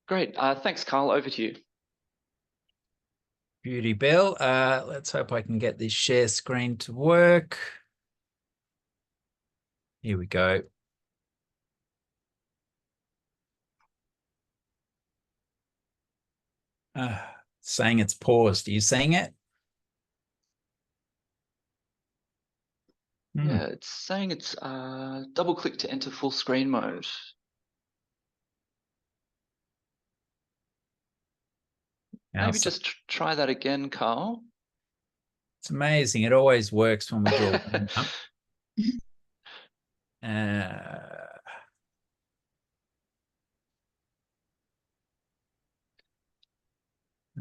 Great. Thanks, Karl. Over to you. Beauty, Bill. Let's hope I can get this share screen to work. Here we go. Saying it's paused. Are you seeing it? Yeah, it's saying it's double click to enter full screen mode. Maybe just try that again, Karl. It's amazing. It always works when we do a warm-up.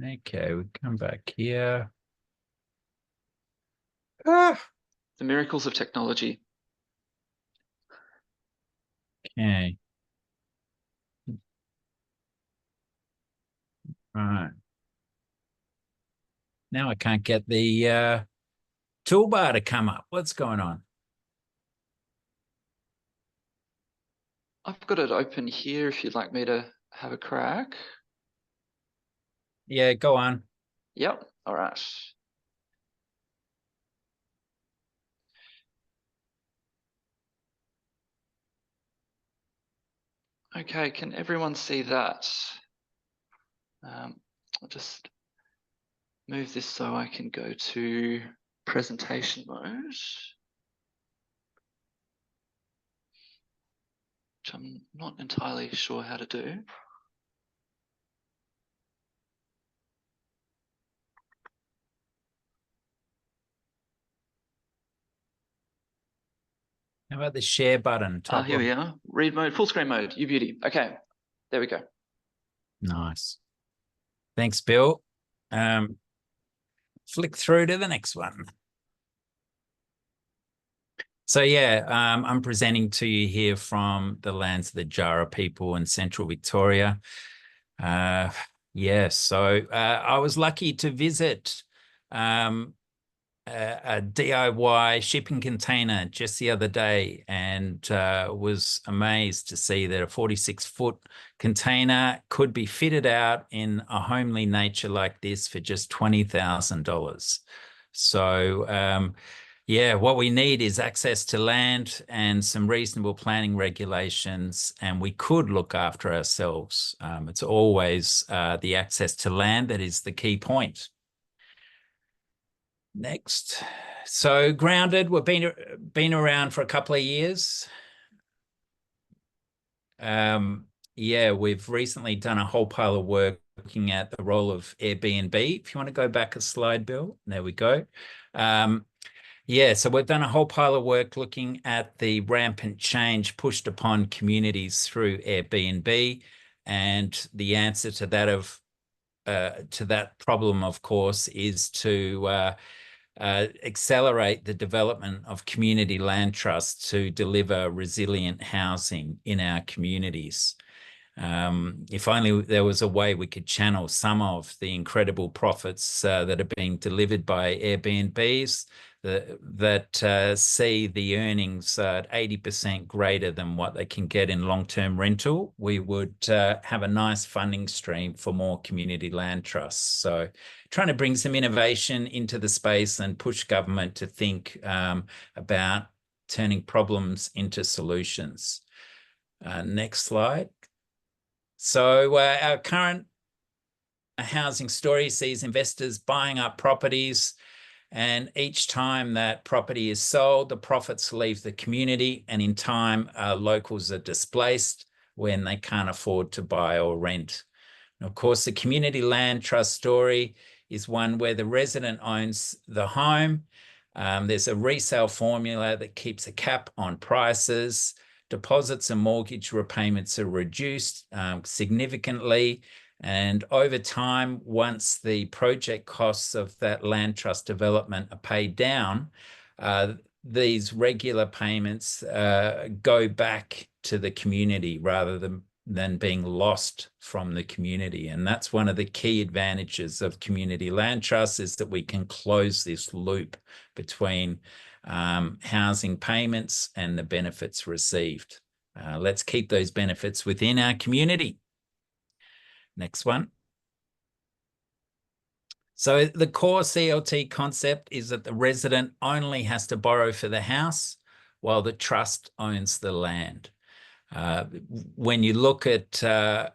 Okay, we come back here. The miracles of technology. Okay. Right. Now I can't get the toolbar to come up. What's going on? I've got it open here if you'd like me to have a crack. Yeah, go on. Yep. All right. Okay, can everyone see that? I'll just move this so I can go to presentation mode, which I'm not entirely sure how to do. How about the share button? Here we are. Read mode, full screen mode, you beauty. Okay, there we go. Nice. Thanks, Bill. Flick through to the next one. So yeah, I'm presenting to you here from the lands of the Jara people in central Victoria. Yeah, so I was lucky to visit a DIY shipping container just the other day and was amazed to see that a 46-foot container could be fitted out in a homely nature like this for just $20,000. So yeah, what we need is access to land and some reasonable planning regulations, and we could look after ourselves. It's always the access to land that is the key point. Next. So Grounded, we've been around for a couple of years. Yeah, we've recently done a whole pile of work looking at the role of Airbnb. If you want to go back a slide, Bill, there we go. Yeah, so we've done a whole pile of work looking at the rampant change pushed upon communities through Airbnb, and the answer to that problem, of course, is to accelerate the development of community land trusts to deliver resilient housing in our communities. If only there was a way we could channel some of the incredible profits that are being delivered by Airbnbs that see the earnings at 80% greater than what they can get in long-term rental, we would have a nice funding stream for more community land trusts. So trying to bring some innovation into the space and push government to think about turning problems into solutions. Next slide. So our current housing story sees investors buying up properties, and each time that property is sold, the profits leave the community, and in time, locals are displaced when they can't afford to buy or rent. And of course, the community land trust story is one where the resident owns the home. There's a resale formula that keeps a cap on prices. Deposits and mortgage repayments are reduced significantly. And over time, once the project costs of that land trust development are paid down, these regular payments go back to the community rather than being lost from the community. And that's one of the key advantages of community land trusts, is that we can close this loop between housing payments and the benefits received. Let's keep those benefits within our community. Next one. So the core CLT concept is that the resident only has to borrow for the house while the trust owns the land. When you look at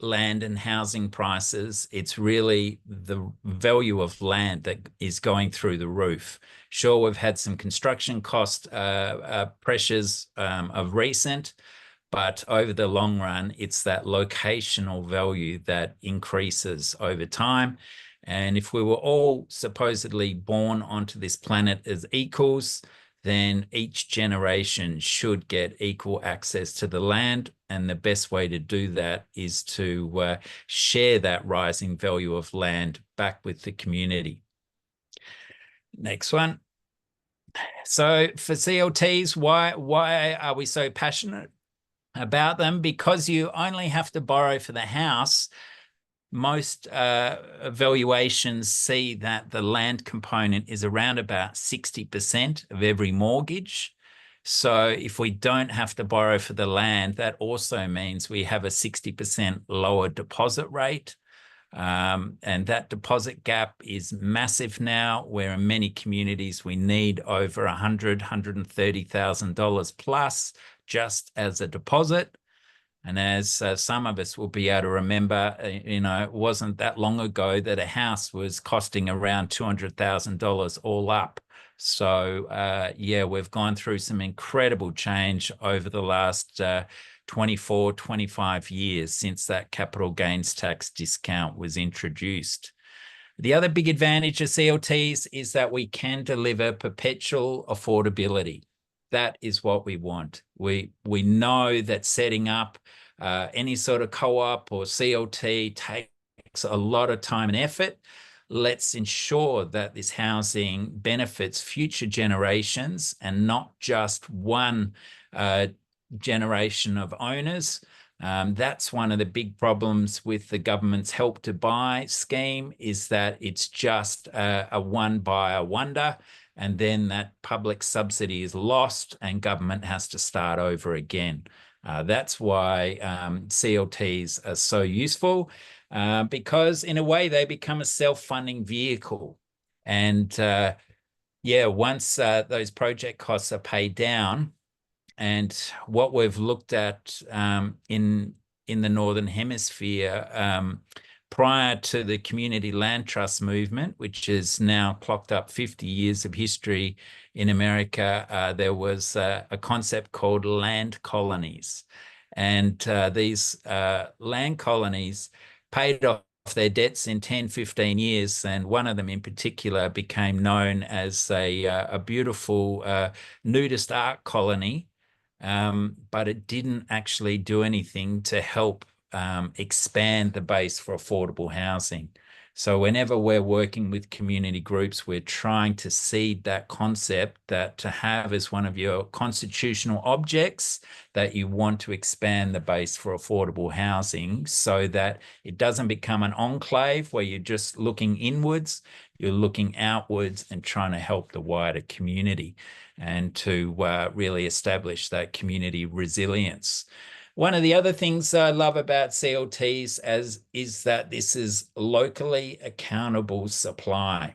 land and housing prices, it's really the value of land that is going through the roof. Sure, we've had some construction cost pressures of recent, but over the long run, it's that locational value that increases over time. And if we were all supposedly born onto this planet as equals, then each generation should get equal access to the land. And the best way to do that is to share that rising value of land back with the community. Next one. So for CLTs, why are we so passionate about them? Because you only have to borrow for the house. Most valuations see that the land component is around about 60% of every mortgage. So if we don't have to borrow for the land, that also means we have a 60% lower deposit rate. And that deposit gap is massive now, where in many communities we need over $130,000 plus just as a deposit. And as some of us will be able to remember, it wasn't that long ago that a house was costing around $200,000 all up. So yeah, we've gone through some incredible change over the last 24, 25 years since that capital gains tax discount was introduced. The other big advantage of CLTs is that we can deliver perpetual affordability. That is what we want. We know that setting up any sort of co-op or CLT takes a lot of time and effort. Let's ensure that this housing benefits future generations and not just one generation of owners. That's one of the big problems with the government's Help to Buy scheme, is that it's just a one-buyer wonder, and then that public subsidy is lost and government has to start over again. That's why CLTs are so useful, because in a way they become a self-funding vehicle. And yeah, once those project costs are paid down, and what we've looked at in the Northern Hemisphere, prior to the Community Land Trust movement, which has now clocked up 50 years of history in America, there was a concept called land colonies. And these land colonies paid off their debts in 10, 15 years. And one of them in particular became known as a beautiful nudist art colony. But it didn't actually do anything to help expand the base for affordable housing. So whenever we're working with community groups, we're trying to seed that concept that to have as one of your constitutional objects that you want to expand the base for affordable housing, so that it doesn't become an enclave where you're just looking inwards, you're looking outwards and trying to help the wider community, and to really establish that community resilience. One of the other things I love about CLTs is that this is locally accountable supply.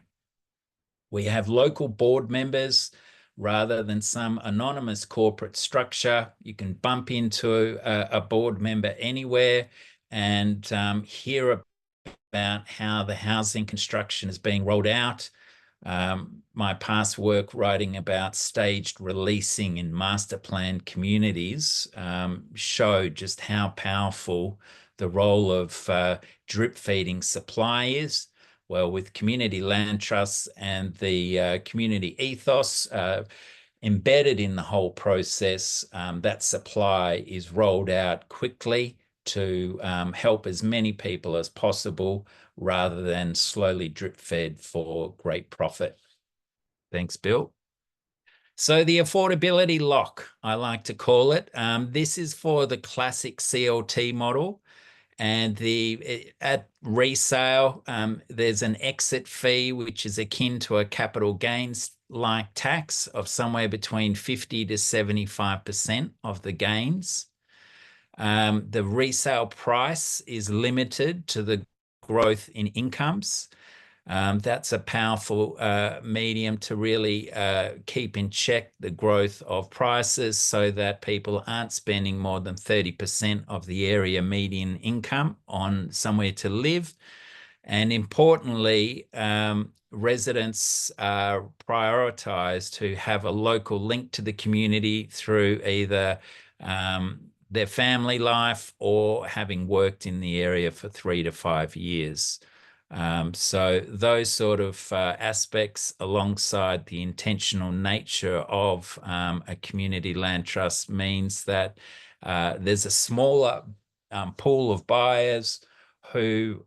We have local board members rather than some anonymous corporate structure. You can bump into a board member anywhere and hear about how the housing construction is being rolled out. My past work writing about staged releasing in master plan communities show just how powerful the role of drip feeding supply is. Well, with community land trusts and the community ethos embedded in the whole process, that supply is rolled out quickly to help as many people as possible, rather than slowly drip fed for great profit. Thanks, Bill. So the affordability lock, I like to call it. This is for the classic CLT model. And at resale, there's an exit fee, which is akin to a capital gains like tax of somewhere between 50 to 75% of the gains. The resale price is limited to the growth in incomes. That's a powerful medium to really keep in check the growth of prices so that people aren't spending more than 30% of the area median income on somewhere to live. And importantly, residents are prioritised to have a local link to the community through either their family life or having worked in the area for 3 to 5 years. So those sort of aspects, alongside the intentional nature of a community land trust, means that there's a smaller pool of buyers who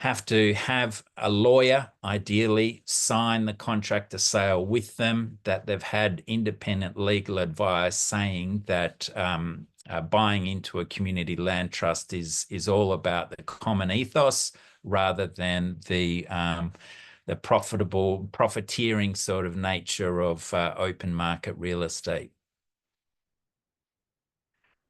have to have a lawyer ideally sign the contract of sale with them, that they've had independent legal advice saying that buying into a community land trust is all about the common ethos rather than the profiteering sort of nature of open market real estate.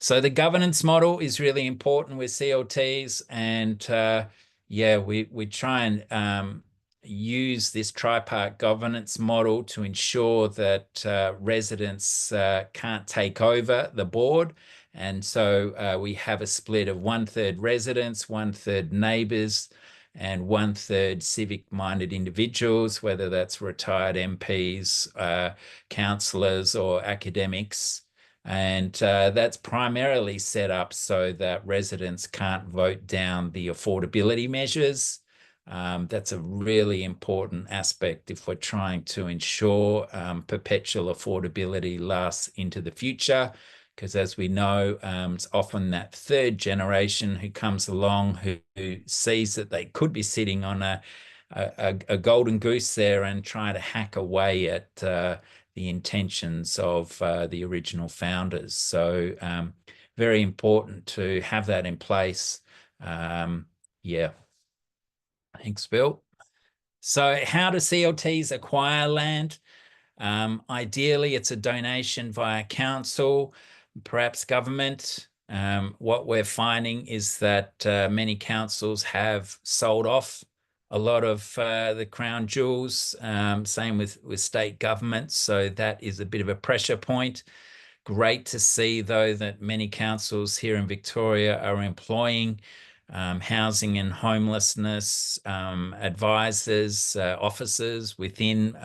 So the governance model is really important with CLTs, and yeah, we try and use this tripart governance model to ensure that residents can't take over the board. And so we have a split of 1/3 residents, 1/3 neighbours, and 1/3 civic-minded individuals, whether that's retired MPs, councillors, or academics. And that's primarily set up so that residents can't vote down the affordability measures. That's a really important aspect if we're trying to ensure perpetual affordability lasts into the future, because as we know, it's often that third generation who comes along who sees that they could be sitting on a golden goose there and try to hack away at the intentions of the original founders. So very important to have that in place. Yeah. Thanks, Bill. So how do CLTs acquire land? Ideally, it's a donation via council, perhaps government. What we're finding is that many councils have sold off a lot of the crown jewels, same with state governments. So that is a bit of a pressure point. Great to see, though, that many councils here in Victoria are employing housing and homelessness advisors, officers within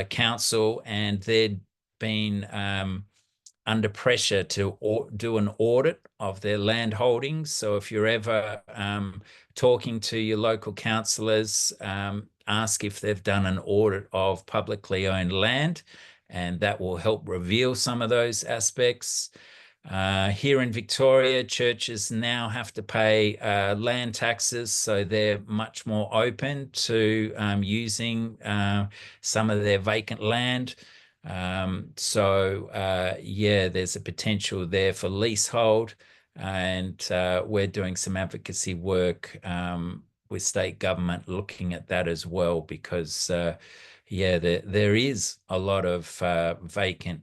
council, and they're being under pressure to do an audit of their land holdings. So if you're ever talking to your local councillors, ask if they've done an audit of publicly owned land, and that will help reveal some of those aspects. Here in Victoria, churches now have to pay land taxes, so they're much more open to using some of their vacant land. Yeah, there's a potential there for leasehold, and we're doing some advocacy work with state government looking at that as well, because yeah, there is a lot of vacant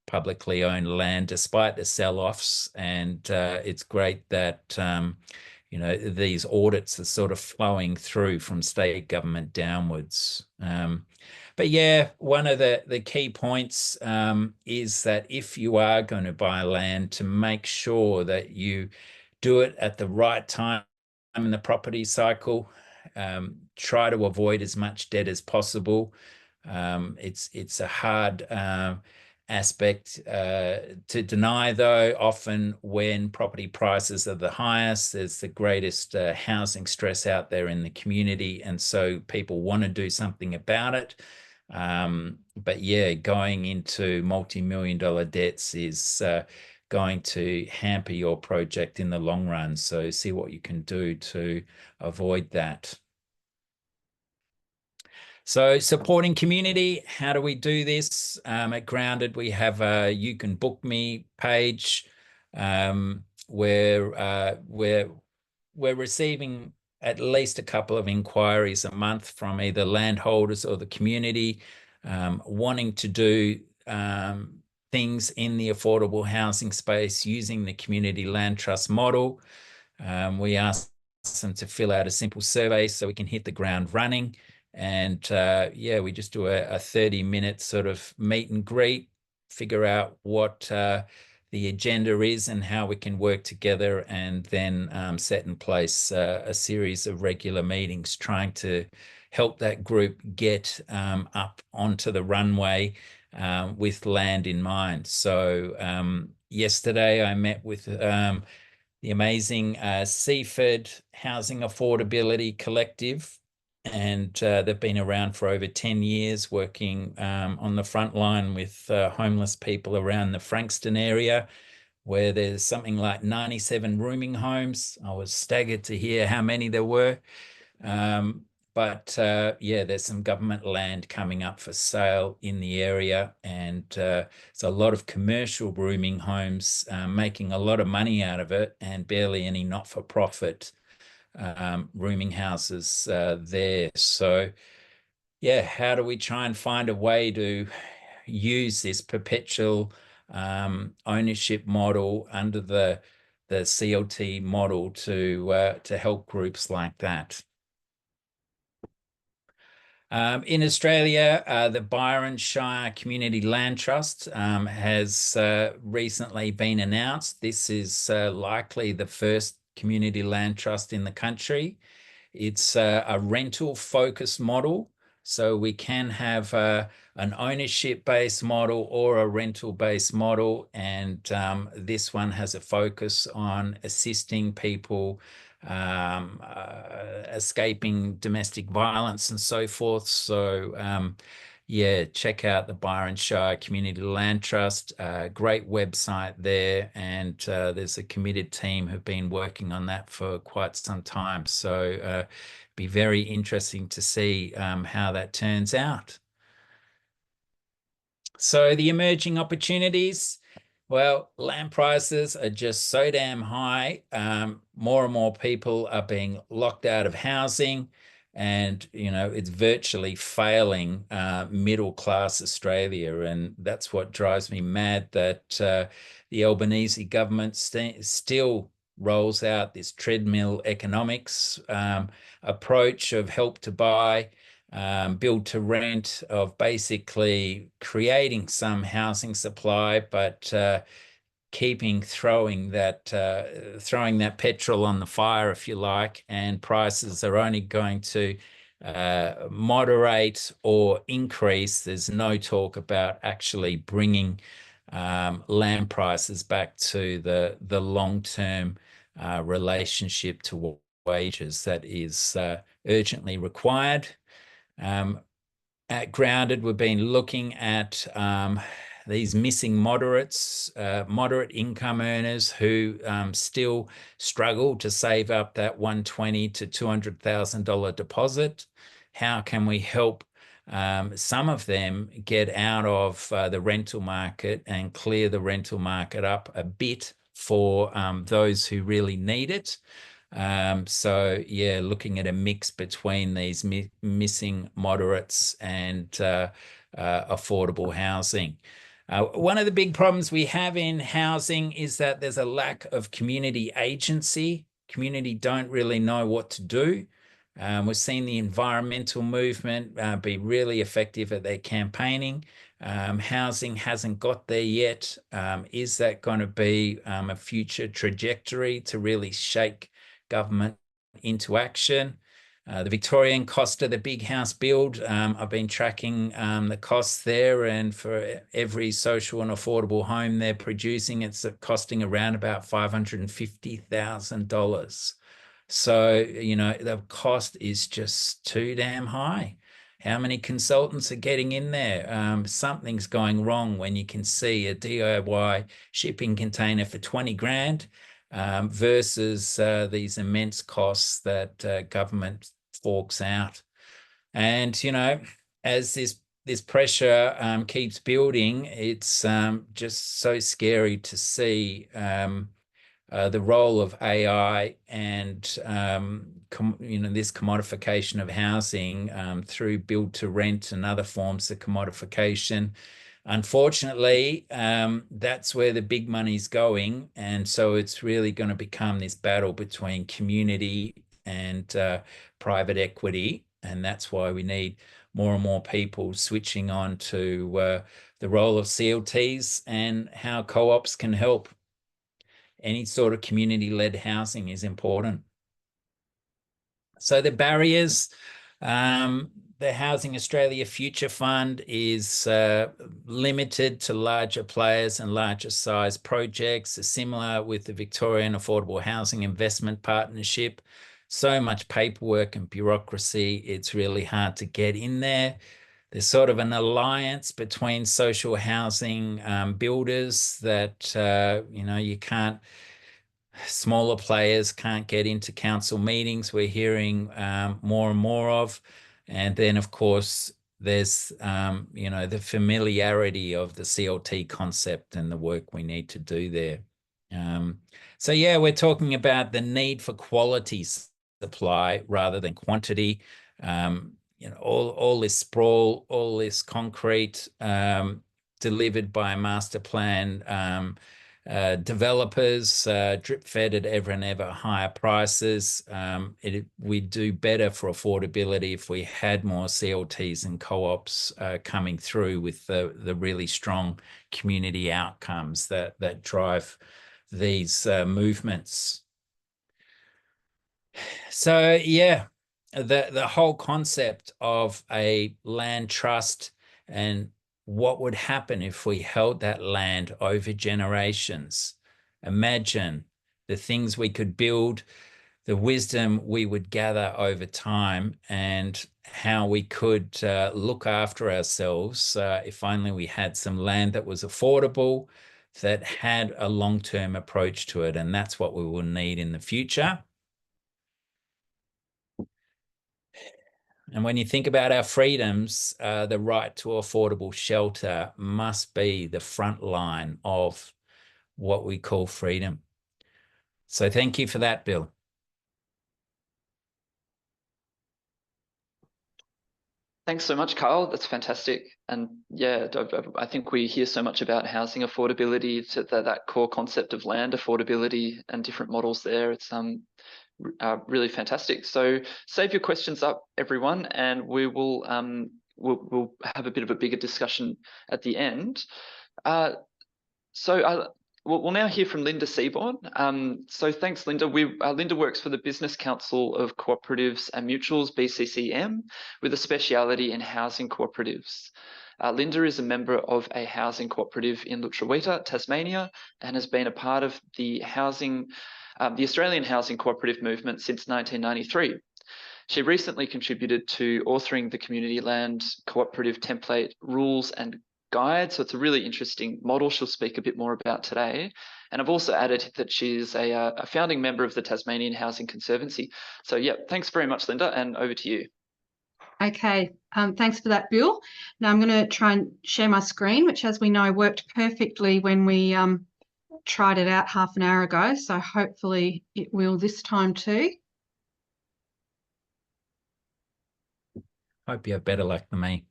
publicly owned land despite the sell-offs, and it's great that you know, these audits are sort of flowing through from state government downwards. But yeah, one of the key points is that if you are going to buy land, to make sure that you do it at the right time in the property cycle. Try to avoid as much debt as possible. It's a hard aspect to deny, though. Often when property prices are the highest, there's the greatest housing stress out there in the community, and so people want to do something about it. But yeah, going into multi-million-dollar debts is going to hamper your project in the long run. So see what you can do to avoid that. So supporting community, how do we do this? At Grounded, we have a You Can Book Me page where we're receiving at least a couple of inquiries a month from either landholders or the community wanting to do things in the affordable housing space using the community land trust model. We asked them to fill out a simple survey so we can hit the ground running. And yeah, we just do a 30-minute sort of meet and greet, figure out what the agenda is and how we can work together, and then set in place a series of regular meetings trying to help that group get up onto the runway with land in mind. So yesterday I met with the amazing Seaford Housing Affordability Collective, and they've been around for over 10 years working on the front line with homeless people around the Frankston area, where there's something like 97 rooming homes. I was staggered to hear how many there were. But yeah, there's some government land coming up for sale in the area, and it's a lot of commercial rooming homes making a lot of money out of it, and barely any not-for-profit rooming houses there. So yeah, how do we try and find a way to use this perpetual ownership model under the CLT model to help groups like that? In Australia, the Byron Shire Community Land Trust has recently been announced. This is likely the first community land trust in the country. It's a rental focused model. So we can have an ownership-based model or a rental-based model. And this one has a focus on assisting people escaping domestic violence and so forth. So yeah, check out the Byron Shire Community Land Trust. Great website there, and there's a committed team who've been working on that for quite some time. So be very interesting to see how that turns out. So the emerging opportunities, well, land prices are just so damn high. More and more people are being locked out of housing, and it's virtually failing middle class Australia, and that's what drives me mad that the Albanese government still rolls out this treadmill economics approach of help to buy, build to rent, of basically creating some housing supply, but throwing that petrol on the fire, if you like, and prices are only going to moderate or increase. There's no talk about actually bringing land prices back to the long-term relationship to wages that is urgently required. At Grounded, we've been looking at these missing moderates, moderate income earners who still struggle to save up that $120,000 to $200,000 deposit. How can we help some of them get out of the rental market and clear the rental market up a bit for those who really need it? So yeah, looking at a mix between these missing moderates and affordable housing. One of the big problems we have in housing is that there's a lack of community agency. Community don't really know what to do. We've seen the environmental movement be really effective at their campaigning. Housing hasn't got there yet. Is that going to be a future trajectory to really shake government into action? The Victorian cost of the big house build, I've been tracking the costs there, and for every social and affordable home they're producing, it's costing around about $550,000. So, the cost is just too damn high. How many consultants are getting in there? Something's going wrong when you can see a DIY shipping container for 20 grand versus these immense costs that government forks out. And, as this pressure keeps building, it's just so scary to see the role of AI and this commodification of housing through build to rent and other forms of commodification. Unfortunately, that's where the big money's going. And so it's really going to become this battle between community and private equity. And that's why we need more and more people switching on to the role of CLTs and how co-ops can help. Any sort of community-led housing is important. So the barriers, the Housing Australia Future Fund is limited to larger players and larger size projects, similar with the Victorian Affordable Housing Investment Partnership. So much paperwork and bureaucracy, it's really hard to get in there. There's sort of an alliance between social housing builders that, you can't, smaller players can't get into council meetings. We're hearing more and more of. And then, of course, there's, the familiarity of the CLT concept and the work we need to do there. So, yeah, we're talking about the need for quality supply rather than quantity. All this sprawl, all this concrete delivered by a master plan developers drip fed at ever and ever higher prices. We'd do better for affordability if we had more CLTs and co-ops coming through with the really strong community outcomes that drive these movements. So yeah, the whole concept of a land trust and what would happen if we held that land over generations. Imagine the things we could build, the wisdom we would gather over time, and how we could look after ourselves if only we had some land that was affordable, that had a long-term approach to it. And that's what we will need in the future. And when you think about our freedoms, the right to affordable shelter must be the front line of what we call freedom. So thank you for that, Bill. Thanks so much, Karl. That's fantastic. And yeah, I think we hear so much about housing affordability, to that core concept of land affordability and different models there. It's really fantastic. So save your questions up, everyone, and we will we'll have a bit of a bigger discussion at the end. We'll now hear from Linda Seaborn. So thanks, Linda. Linda works for the Business Council of Cooperatives and Mutuals, BCCM, with a speciality in housing cooperatives. Linda is a member of a housing cooperative in Lutruwita, Tasmania, and has been a part of the Australian housing cooperative movement since 1993. She recently contributed to authoring the Community Land Cooperative Template Rules and Guide. So it's a really interesting model she'll speak a bit more about today. And I've also added that she's a founding member of the Tasmanian Housing Conservancy. So yeah, thanks very much, Linda, and over to you. Okay, thanks for that, Bill. Now I'm going to try and share my screen, which, as we know, worked perfectly when we tried it out half an hour ago. So hopefully it will this time too. Hope you have better luck than me.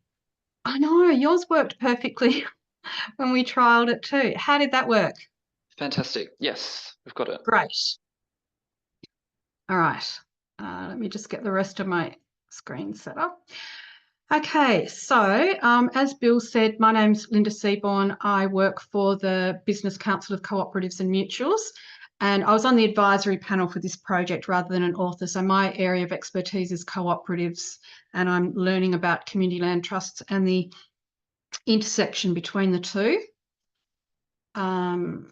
I know, yours worked perfectly when we trialed it too. How did that work? Fantastic. Yes, we've got it. Great. All right. Let me just get the rest of my screen set up. Okay, so as Bill said, my name's Linda Seaborn. I work for the Business Council of Cooperatives and Mutuals, and I was on the advisory panel for this project rather than an author. So my area of expertise is cooperatives, and I'm learning about community land trusts and the intersection between the two. All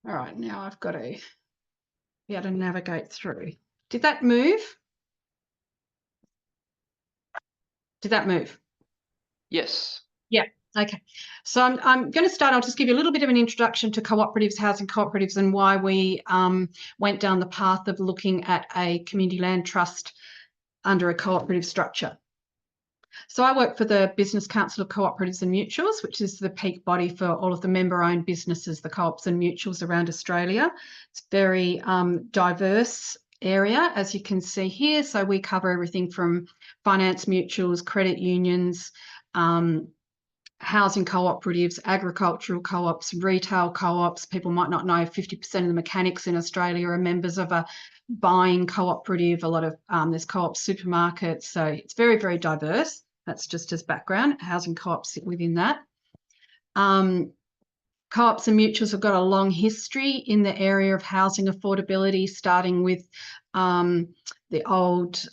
right, now I've got to be able to navigate through. Did that move? Did that move? Yes. Yeah. Okay. So I'm going to start. I'll just give you a little bit of an introduction to cooperatives, housing cooperatives, and why we went down the path of looking at a community land trust under a cooperative structure. So I work for the Business Council of Cooperatives and Mutuals, which is the peak body for all of the member-owned businesses, the co-ops and mutuals around Australia. It's a very diverse area, as you can see here. So we cover everything from finance mutuals, credit unions, housing cooperatives, agricultural co-ops, retail co-ops. People might not know 50% of the mechanics in Australia are members of a buying cooperative. A lot of there's co-op supermarkets, so it's very, very diverse. That's just as background. Housing co-ops sit within that. Co-ops and mutuals have got a long history in the area of housing affordability, starting with the old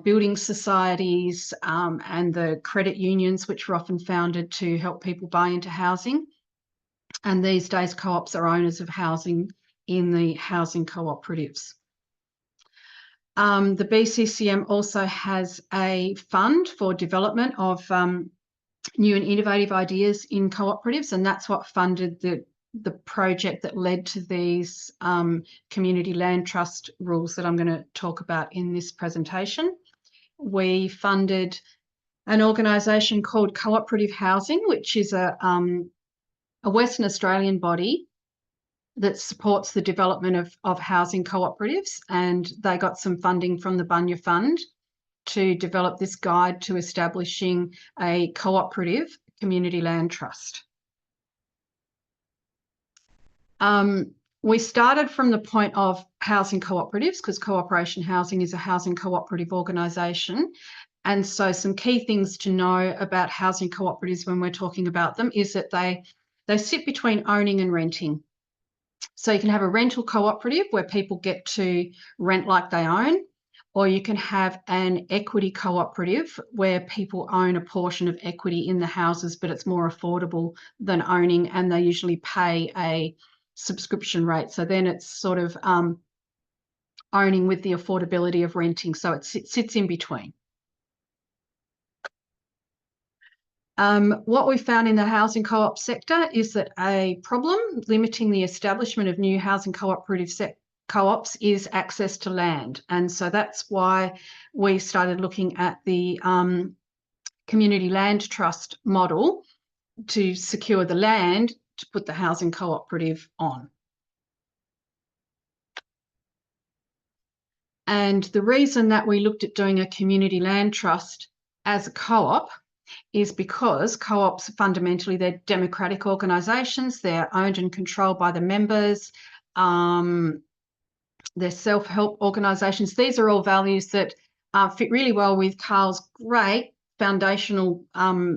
building societies and the credit unions, which were often founded to help people buy into housing. And these days, co-ops are owners of housing in the housing cooperatives. The BCCM also has a fund for development of new and innovative ideas in cooperatives, and that's what funded the project that led to these community land trust rules that I'm going to talk about in this presentation. We funded an organisation called Cooperative Housing, which is a Western Australian body that supports the development of housing cooperatives, and they got some funding from the Bunya Fund to develop this guide to establishing a cooperative community land trust. We started from the point of housing cooperatives because Cooperation Housing is a housing cooperative organisation. And so some key things to know about housing cooperatives when we're talking about them is that they sit between owning and renting. So you can have a rental cooperative where people get to rent like they own, or you can have an equity cooperative where people own a portion of equity in the houses, but it's more affordable than owning, and they usually pay a subscription rate. So then it's sort of owning with the affordability of renting. So it sits in between. What we found in the housing co-op sector is that a problem limiting the establishment of new housing cooperative co-ops is access to land. And so that's why we started looking at the community land trust model to secure the land to put the housing cooperative on. And the reason that we looked at doing a community land trust as a co-op is because co-ops fundamentally, they're democratic organisations, they're owned and controlled by the members, they're self-help organisations. These are all values that fit really well with Karl's great foundational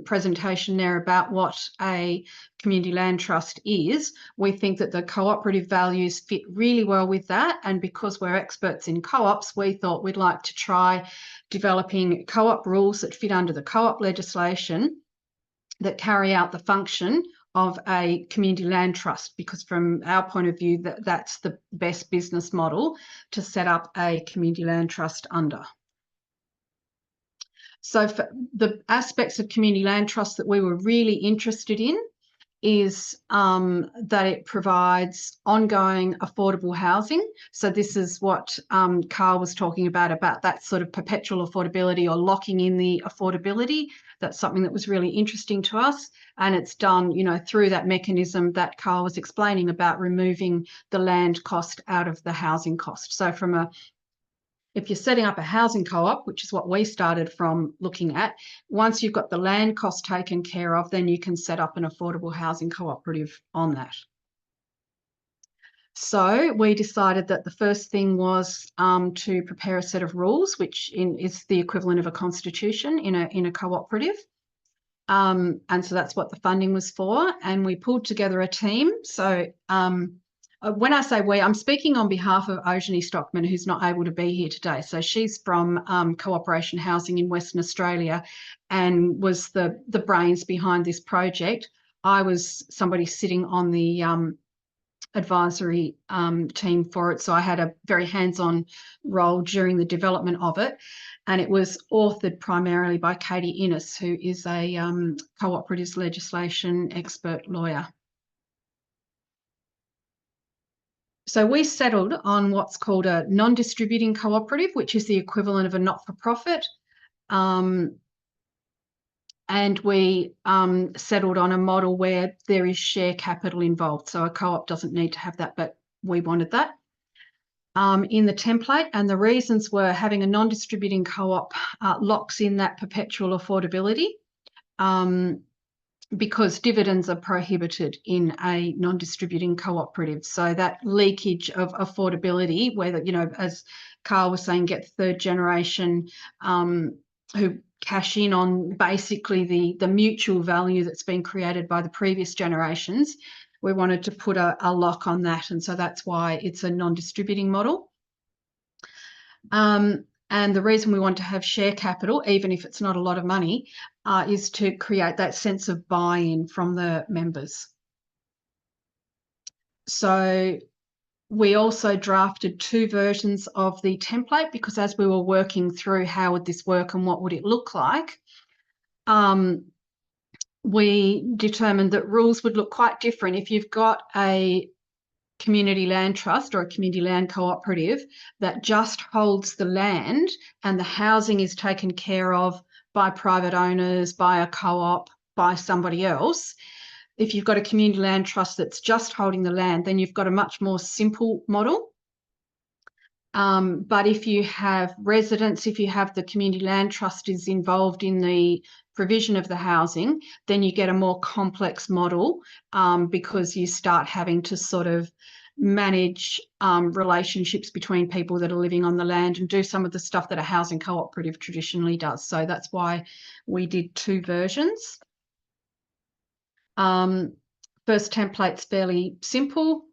presentation there about what a community land trust is. We think that the cooperative values fit really well with that, and because we're experts in co-ops, we thought we'd like to try developing co-op rules that fit under the co-op legislation that carry out the function of a community land trust, because from our point of view, that's the best business model to set up a community land trust under. So for the aspects of community land trust that we were really interested in is that it provides ongoing affordable housing. So this is what Karl was talking about that sort of perpetual affordability or locking in the affordability. That's something that was really interesting to us. And it's done, you know, through that mechanism that Karl was explaining about removing the land cost out of the housing cost. So if you're setting up a housing co-op, which is what we started from looking at, once you've got the land cost taken care of, then you can set up an affordable housing cooperative on that. So we decided that the first thing was to prepare a set of rules, which is the equivalent of a constitution in a cooperative. And so that's what the funding was for. And we pulled together a team. So when I say we, I'm speaking on behalf of Ojani Stockman, who's not able to be here today. So she's from Cooperation Housing in Western Australia and was the brains behind this project. I was somebody sitting on the advisory team for it. So I had a very hands-on role during the development of it. And it was authored primarily by Katie Innes, who is a cooperatives legislation expert lawyer. So we settled on what's called a non-distributing cooperative, which is the equivalent of a not-for-profit. And we settled on a model where there is share capital involved. So a co-op doesn't need to have that, but we wanted that in the template. And the reasons were having a non-distributing co-op locks in that perpetual affordability. because dividends are prohibited in a non-distributing cooperative. So that leakage of affordability, whether, you know, as Karl was saying, get third generation who cash in on basically the mutual value that's been created by the previous generations, we wanted to put a lock on that. And so that's why it's a non-distributing model. And the reason we want to have share capital, even if it's not a lot of money, is to create that sense of buy-in from the members. So we also drafted 2 versions of the template, because as we were working through how would this work and what would it look like, we determined that rules would look quite different if you've got a community land trust or a community land cooperative that just holds the land and the housing is taken care of by private owners, by a co-op, by somebody else. If you've got a community land trust that's just holding the land, then you've got a much more simple model. But if you have residents, if you have the community land trust is involved in the provision of the housing, then you get a more complex model, because you start having to sort of manage relationships between people that are living on the land and do some of the stuff that a housing cooperative traditionally does. So that's why we did 2 versions. First template's fairly simple.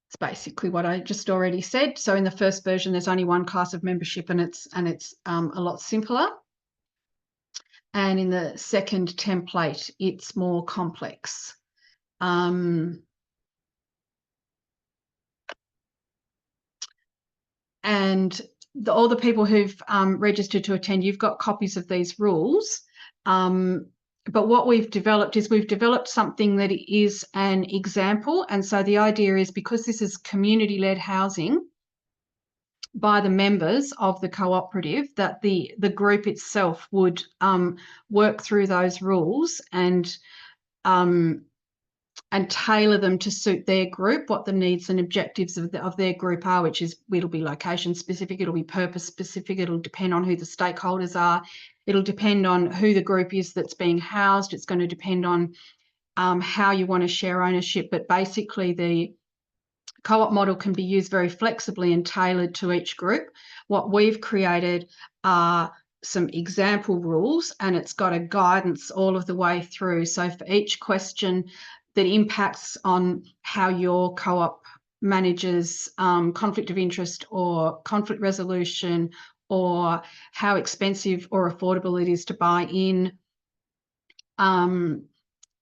It's basically what I just already said. So in the first version, there's only 1 class of membership, and it's a lot simpler. And in the second template, it's more complex. And all the people who've registered to attend, you've got copies of these rules. But what we've developed is we've developed something that is an example. And so the idea is, because this is community-led housing by the members of the cooperative, that the group itself would work through those rules and tailor them to suit their group, what the needs and objectives of their group are, which is, it'll be location specific, it'll be purpose specific, it'll depend on who the stakeholders are, it'll depend on who the group is that's being housed, it's going to depend on how you want to share ownership. But basically the co-op model can be used very flexibly and tailored to each group. What we've created are some example rules, and it's got a guidance all of the way through. So for each question that impacts on how your co-op manages conflict of interest or conflict resolution, or how expensive or affordable it is to buy in,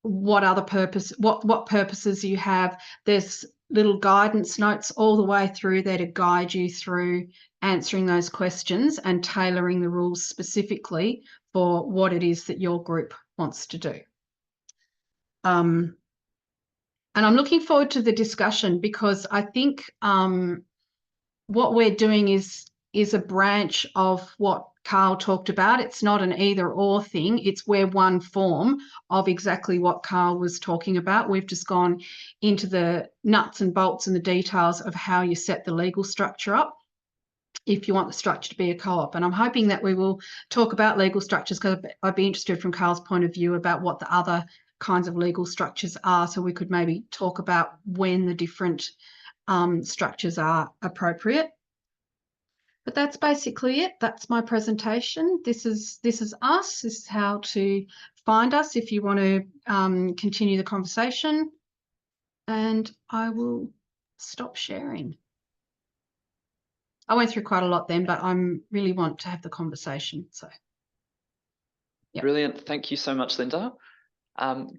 what other purpose, what purposes you have. There's little guidance notes all the way through there to guide you through answering those questions and tailoring the rules specifically for what it is that your group wants to do. And I'm looking forward to the discussion, because I think what we're doing is a branch of what Karl talked about. It's not an either or thing. It's we're one form of exactly what Karl was talking about. We've just gone into the nuts and bolts and the details of how you set the legal structure up if you want the structure to be a co-op. And I'm hoping that we will talk about legal structures, because I'd be interested from Karl's point of view about what the other kinds of legal structures are, so we could maybe talk about when the different structures are appropriate. But that's basically it. That's my presentation. This is us. This is how to find us if you want to continue the conversation. And I will stop sharing. I went through quite a lot then, but I really want to have the conversation. So, yep. Brilliant. Thank you so much, Linda.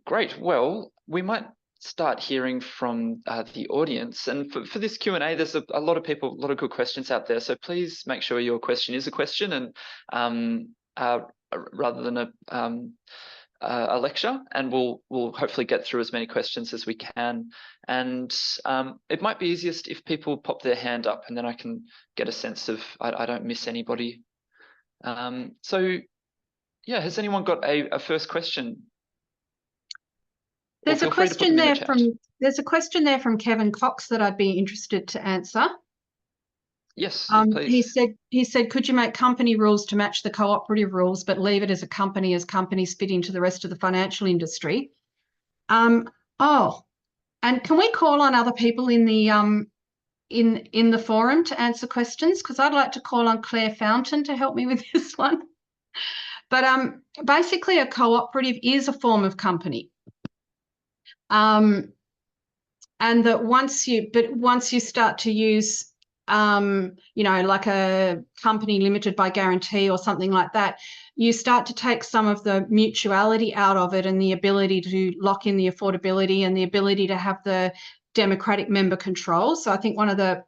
Great. Well, we might start hearing from the audience, and for this Q&A, there's a lot of people, a lot of good questions out there, so please make sure your question is a question, and rather than a lecture, and we'll hopefully get through as many questions as we can. And it might be easiest if people pop their hand up, and then I can get a sense of I don't miss anybody. So yeah, has anyone got a first question? There's a question there from Kevin Cox that I'd be interested to answer. Yes, He please. said, could you make company rules to match the cooperative rules, but leave it as a company as companies fit into the rest of the financial industry? Oh, and can we call on other people in the in the forum to answer questions? Because I'd like to call on Claire Fountain to help me with this one. But basically, a cooperative is a form of company. And that once you start to use like a company limited by guarantee or something like that, you start to take some of the mutuality out of it and the ability to lock in the affordability and the ability to have the democratic member control. So I think one of the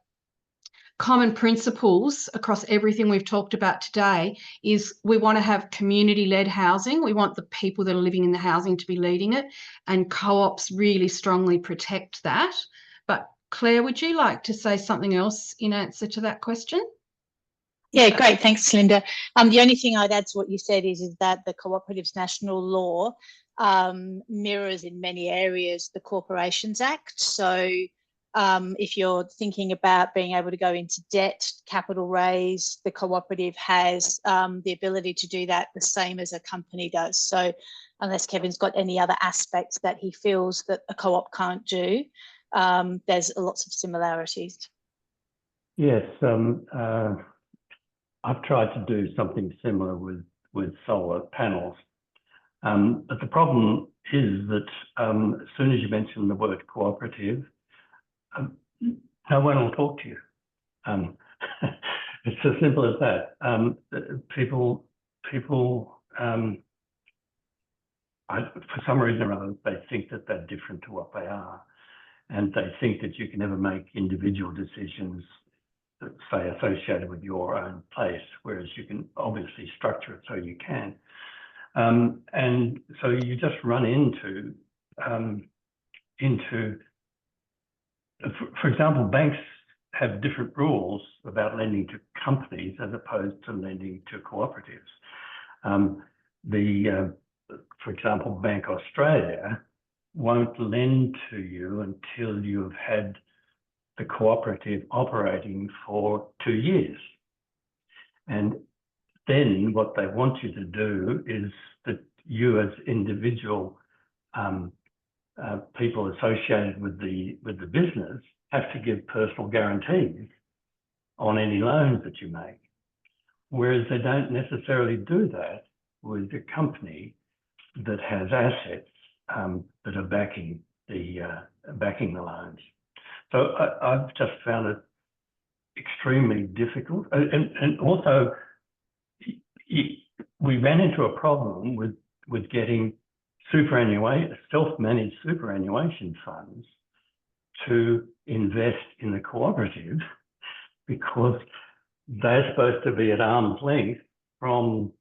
common principles across everything we've talked about today is we want to have community-led housing. We want the people that are living in the housing to be leading it, and co-ops really strongly protect that. But Claire, would you like to say something else in answer to that question? Yeah, great. Thanks, Linda. The only thing I'd add to what you said is that the Cooperatives National Law mirrors in many areas the Corporations Act. So if you're thinking about being able to go into debt, capital raise, the cooperative has the ability to do that the same as a company does. So unless Kevin's got any other aspects that he feels that a co-op can't do, there's lots of similarities. Yes, I've tried to do something similar with solar panels. But the problem is that as soon as you mention the word cooperative, no one will talk to you. It's as simple as that. People, for some reason or other, they think that they're different to what they are. And they think that you can never make individual decisions that, say, associated with your own place, whereas you can obviously structure it so you can. And so you just run into for example, banks have different rules about lending to companies as opposed to lending to cooperatives. For example, Bank Australia won't lend to you until you've had the cooperative operating for 2 years. And then what they want you to do is that you as individual people associated with the business have to give personal guarantees on any loans that you make. Whereas they don't necessarily do that with a company that has assets that are backing the loans. So I've just found it extremely difficult. And also, we ran into a problem with getting self-managed superannuation funds to invest in the cooperative, because they're supposed to be at arm's length from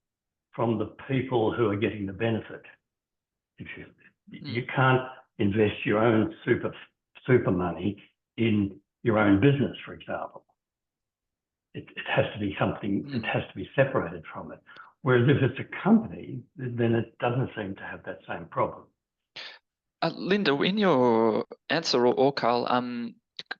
the people who are getting the benefit. You can't invest your own super money in your own business, for example. It has to be something, it has to be separated from it. Whereas if it's a company, then it doesn't seem to have that same problem. Linda, in your answer, or Karl,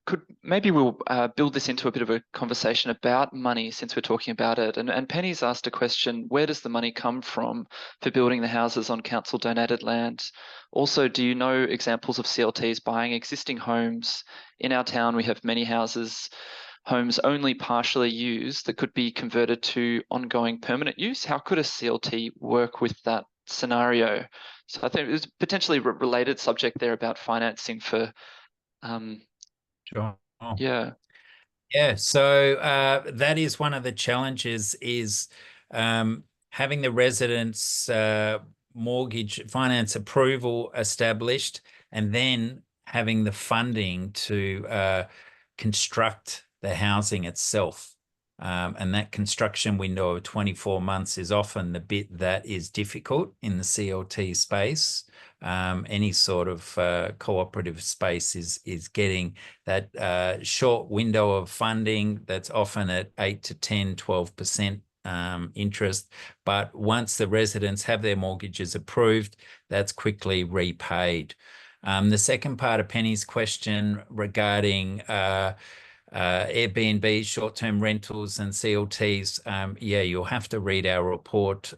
could maybe we'll build this into a bit of a conversation about money, since we're talking about it. And Penny's asked a question: where does the money come from for building the houses on council donated land? Also, do you know examples of CLTs buying existing homes? In our town, we have many homes only partially used that could be converted to ongoing permanent use. How could a CLT work with that scenario? So I think there's potentially a related subject there about financing for Sure. Yeah. Yeah, so that is one of the challenges, is having the residents' mortgage finance approval established, and then having the funding to construct the housing itself. And that construction window of 24 months is often the bit that is difficult in the CLT space. Any sort of cooperative space is getting that short window of funding that's often at 8 to 10, 12% interest. But once the residents have their mortgages approved, that's quickly repaid. The second part of Penny's question regarding Airbnb, short-term rentals and CLTs, yeah, you'll have to read our report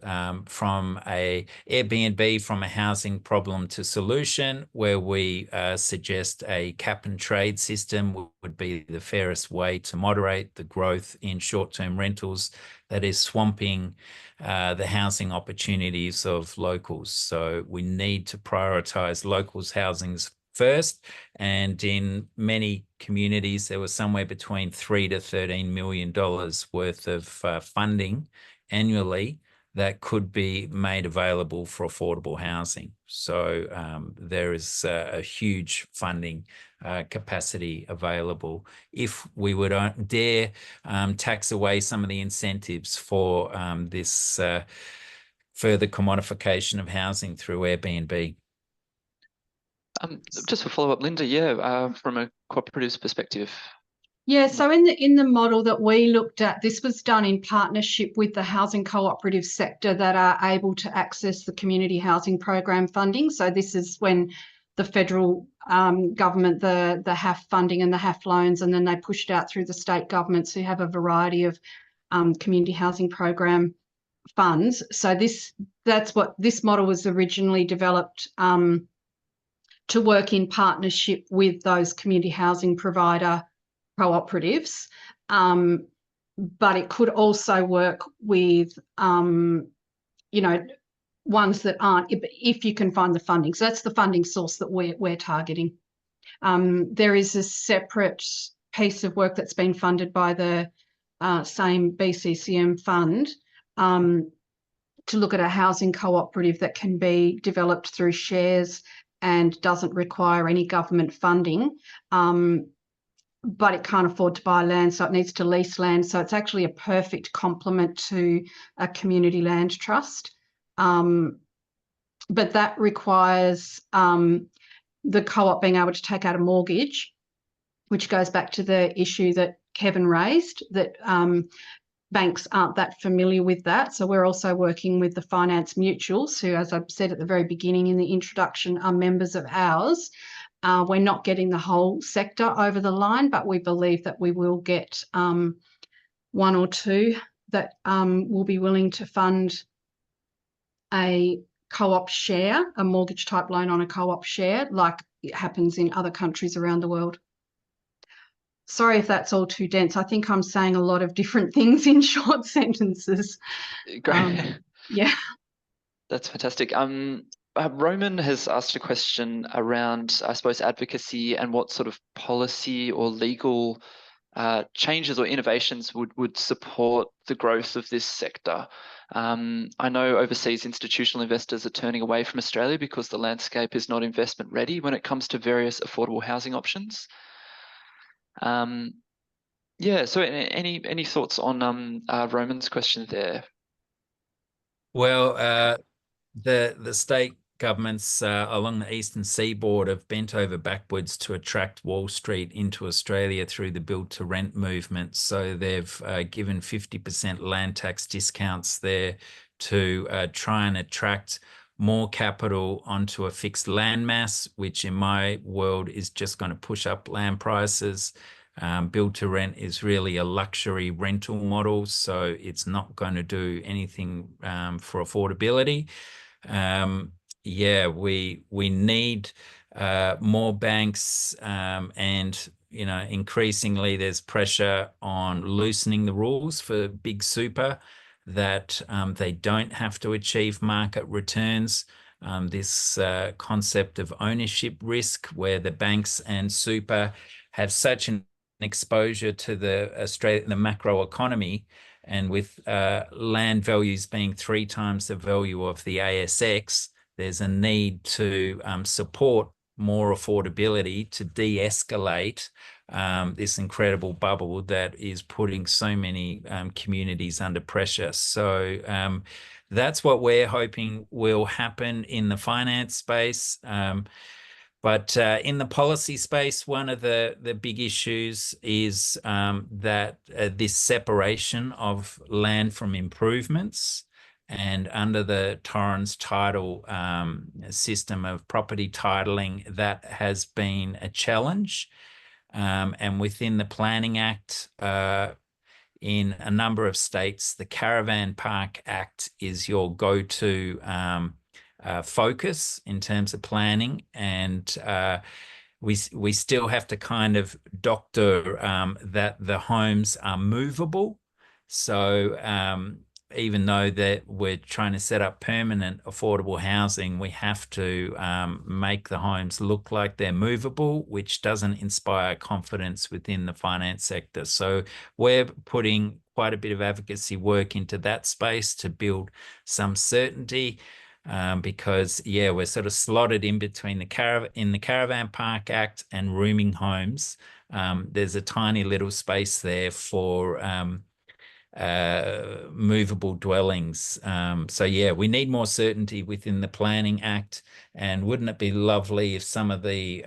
from Airbnb, from a housing problem to solution, where we suggest a cap and trade system would be the fairest way to moderate the growth in short-term rentals that is swamping the housing opportunities of locals. So we need to prioritise locals' housings first, and in many communities there was somewhere between $3 to $13 million worth of funding annually that could be made available for affordable housing. So there is a huge funding capacity available if we would dare tax away some of the incentives for this further commodification of housing through Airbnb. Just for follow-up, Linda, yeah, from a cooperative's perspective. Yeah, so in the model that we looked at, this was done in partnership with the housing cooperative sector that are able to access the community housing program funding. So this is when the federal government, the HAF funding and the HAF loans, and then they push it out through the state governments who have a variety of community housing program funds. So that's what this model was originally developed to work in partnership with those community housing provider cooperatives, but it could also work with, you know, ones that aren't, if you can find the funding. So that's the funding source that we're targeting. There is a separate piece of work that's been funded by the same BCCM fund to look at a housing cooperative that can be developed through shares and doesn't require any government funding, but it can't afford to buy land, so it needs to lease land. So it's actually a perfect complement to a community land trust. But that requires the co-op being able to take out a mortgage, which goes back to the issue that Kevin raised, that banks aren't that familiar with that. So we're also working with the finance mutuals, who, as I've said at the very beginning in the introduction, are members of ours. We're not getting the whole sector over the line, but we believe that we will get one or two that will be willing to fund a co-op share, a mortgage type loan on a co-op share, like it happens in other countries around the world. Sorry if that's all too dense. I think I'm saying a lot of different things in short sentences. Great. Yeah. That's fantastic. Roman has asked a question around, I suppose, advocacy and what sort of policy or legal changes or innovations would support the growth of this sector. I know overseas institutional investors are turning away from Australia because the landscape is not investment ready when it comes to various affordable housing options. Yeah, so any thoughts on Roman's question there? Well, the state governments along the eastern seaboard have bent over backwards to attract Wall Street into Australia through the build to rent movement. So they've given 50% land tax discounts there to try and attract more capital onto a fixed land mass, which in my world is just going to push up land prices. Build to rent is really a luxury rental model, so it's not going to do anything for affordability. Yeah, we need more banks, and increasingly there's pressure on loosening the rules for big super, that they don't have to achieve market returns. This concept of ownership risk, where the banks and super have such an exposure to the macro economy, and with land values being 3 times the value of the ASX, there's a need to support more affordability to de-escalate this incredible bubble that is putting so many communities under pressure. So that's what we're hoping will happen in the finance space. But in the policy space, one of the big issues is that this separation of land from improvements, and under the Torrens title system of property titling, that has been a challenge. And within the Planning Act, in a number of states, the Caravan Park Act is your go-to focus in terms of planning, and we still have to kind of doctor that the homes are movable. So even though that we're trying to set up permanent affordable housing, we have to make the homes look like they're movable, which doesn't inspire confidence within the finance sector. So we're putting quite a bit of advocacy work into that space to build some certainty. Because we're sort of slotted in between the Caravan Park Act and rooming homes. There's a tiny little space there for movable dwellings. So we need more certainty within the Planning Act. And wouldn't it be lovely if some of the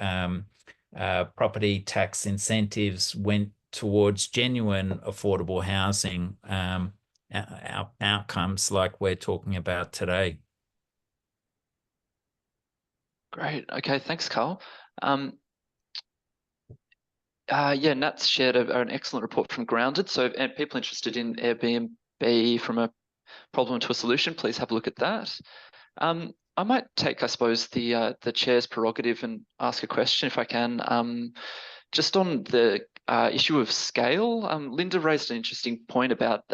property tax incentives went towards genuine affordable housing outcomes like we're talking about today? Great. Okay, thanks, Karl. Nat's shared an excellent report from Grounded. So, and people interested in Airbnb from a problem to a solution, please have a look at that. I might take, I suppose, the chair's prerogative and ask a question if I can. Just on the issue of scale, Linda raised an interesting point about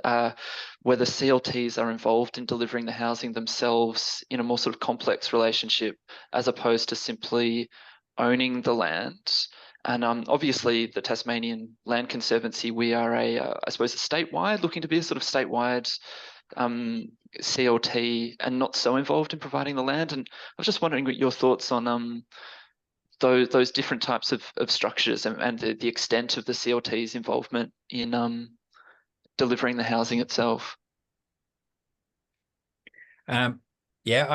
whether CLTs are involved in delivering the housing themselves in a more sort of complex relationship as opposed to simply owning the land. And obviously, the Tasmanian Land Conservancy, we are I suppose, a statewide, looking to be a sort of statewide CLT and not so involved in providing the land. And I was just wondering what your thoughts on those different types of structures and the extent of the CLT's involvement in delivering the housing itself. I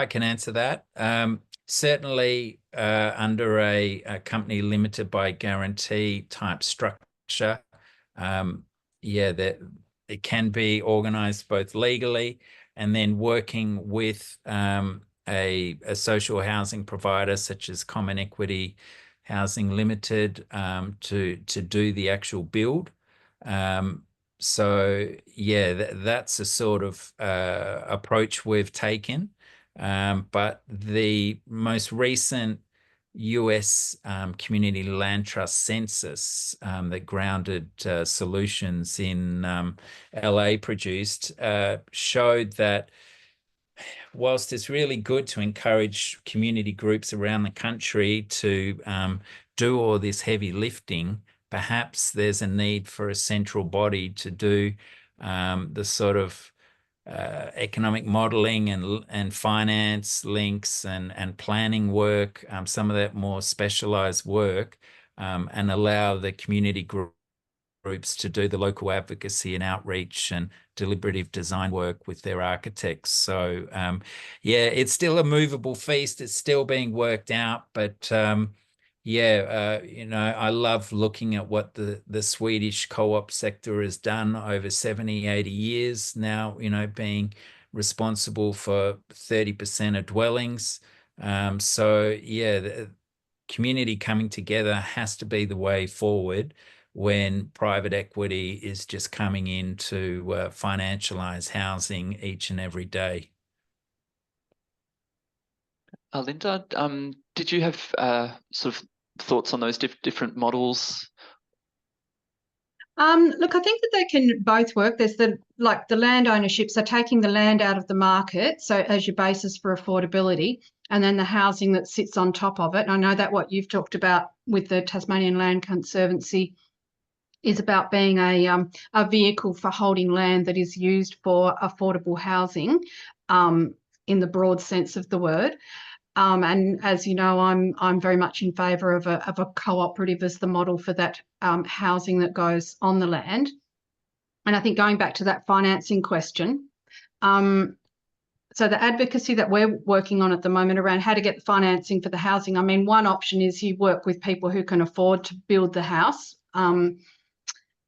can answer that. Certainly under a company limited by guarantee type structure, that it can be organised both legally and then working with a social housing provider such as Common Equity Housing Limited to do the actual build. That's a sort of approach we've taken. But the most recent US Community Land Trust census that Grounded Solutions in LA produced showed that whilst it's really good to encourage community groups around the country to do all this heavy lifting, perhaps there's a need for a central body to do the sort of economic modelling and finance links and planning work, some of that more specialised work, and allow the community groups to do the local advocacy and outreach and deliberative design work with their architects. So it's still a movable feast. It's still being worked out, but I love looking at what the Swedish co-op sector has done over 70, 80 years now, being responsible for 30% of dwellings. The community coming together has to be the way forward when private equity is just coming in to financialize housing each and every day. Linda, did you have sort of thoughts on those different models? Look, I think that they can both work. There's the land ownership, so taking the land out of the market, so as your basis for affordability, and then the housing that sits on top of it. And I know that what you've talked about with the Tasmanian Land Conservancy is about being a vehicle for holding land that is used for affordable housing in the broad sense of the word. And as you know, I'm very much in favour of a cooperative as the model for that housing that goes on the land. And I think going back to that financing question, so the advocacy that we're working on at the moment around how to get the financing for the housing, I mean, one option is you work with people who can afford to build the house.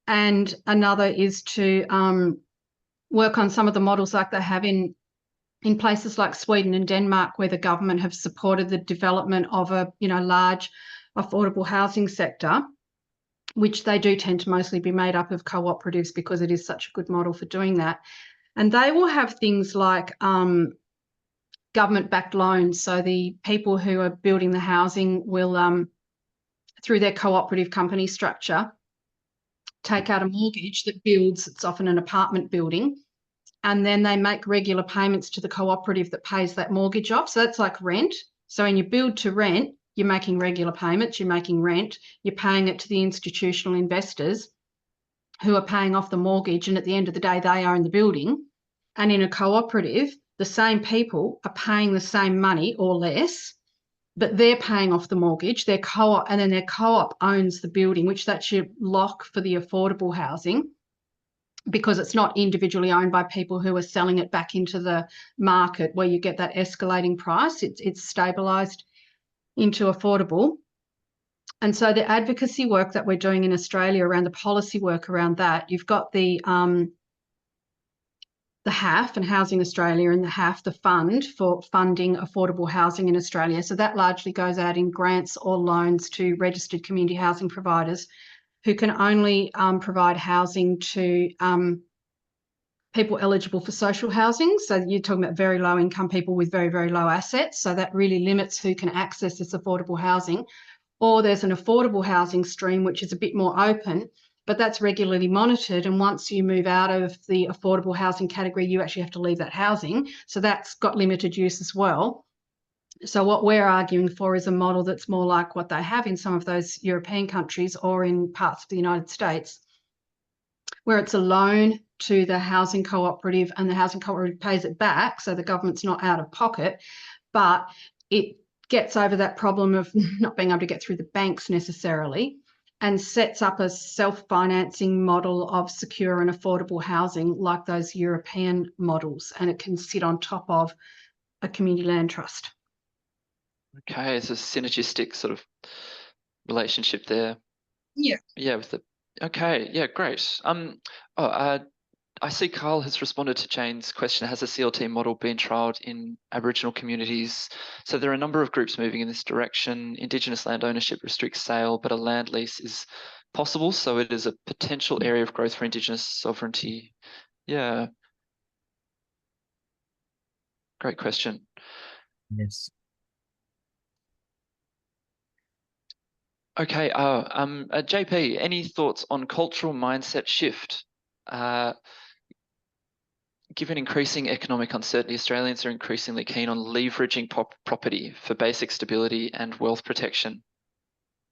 And another is to work on some of the models like they have in places like Sweden and Denmark, where the government have supported the development of a large affordable housing sector. which they do tend to mostly be made up of cooperatives because it is such a good model for doing that. And they will have things like government-backed loans. So the people who are building the housing will, through their cooperative company structure, take out a mortgage that builds, it's often an apartment building, and then they make regular payments to the cooperative that pays that mortgage off. So that's like rent. So when you build to rent, you're making regular payments, you're making rent, you're paying it to the institutional investors who are paying off the mortgage, and at the end of the day, they own the building. And in a cooperative, the same people are paying the same money or less, but they're paying off the mortgage, their co-op, and then their co-op owns the building, which that's your lock for the affordable housing, because it's not individually owned by people who are selling it back into the market where you get that escalating price. It's stabilised into affordable. And so the advocacy work that we're doing in Australia around the policy work around that, you've got the HAF and Housing Australia, and the HAF, the fund for funding affordable housing in Australia. So that largely goes out in grants or loans to registered community housing providers who can only provide housing to people eligible for social housing. So you're talking about very low income people with very, very low assets. So that really limits who can access this affordable housing. Or there's an affordable housing stream, which is a bit more open, but that's regularly monitored. And once you move out of the affordable housing category, you actually have to leave that housing. So that's got limited use as well. So what we're arguing for is a model that's more like what they have in some of those European countries or in parts of the United States, where it's a loan to the housing cooperative and the housing cooperative pays it back. So the government's not out of pocket, but it gets over that problem of not being able to get through the banks necessarily, and sets up a self-financing model of secure and affordable housing like those European models, and it can sit on top of a community land trust. Okay, it's a synergistic sort of relationship there. Yeah. Yeah, with the okay, yeah, great. I see Karl has responded to Jane's question. Has a CLT model been trialled in Aboriginal communities? So there are a number of groups moving in this direction. Indigenous land ownership restricts sale, but a land lease is possible. So it is a potential area of growth for Indigenous sovereignty. Yeah. Great question. Yes. Okay, JP, any thoughts on cultural mindset shift? Given increasing economic uncertainty, Australians are increasingly keen on leveraging property for basic stability and wealth protection.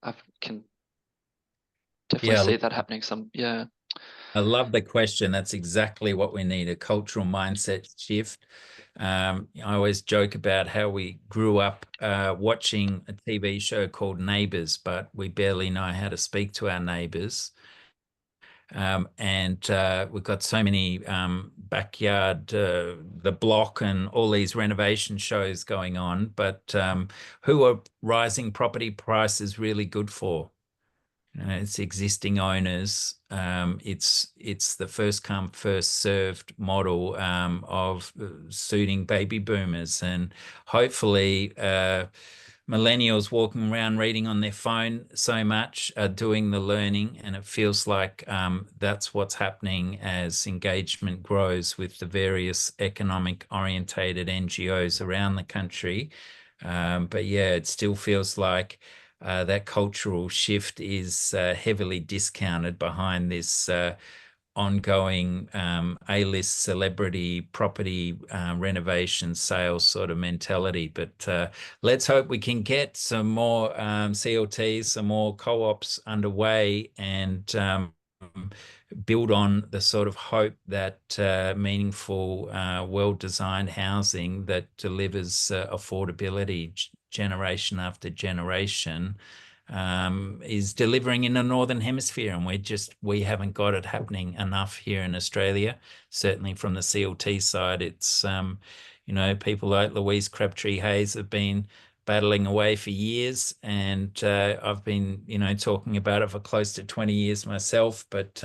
I can definitely see that happening. I love the question. That's exactly what we need, a cultural mindset shift. I always joke about how we grew up watching a TV show called Neighbours, but we barely know how to speak to our neighbours. And we've got so many backyard, the block and all these renovation shows going on, but who are rising property prices really good for? It's existing owners. It's the first come, first served model of suiting baby boomers, and hopefully millennials walking around reading on their phone so much are doing the learning, and it feels like that's what's happening as engagement grows with the various economic orientated NGOs around the country. But yeah, it still feels like that cultural shift is heavily discounted behind this ongoing A-list celebrity property renovation sales sort of mentality. But let's hope we can get some more CLTs, some more co-ops underway, and build on the sort of hope that meaningful, well-designed housing that delivers affordability generation after generation is delivering in the Northern Hemisphere, and we haven't got it happening enough here in Australia. Certainly from the CLT side, it's people like Louise Crabtree-Hayes have been battling away for years, and I've been talking about it for close to 20 years myself. But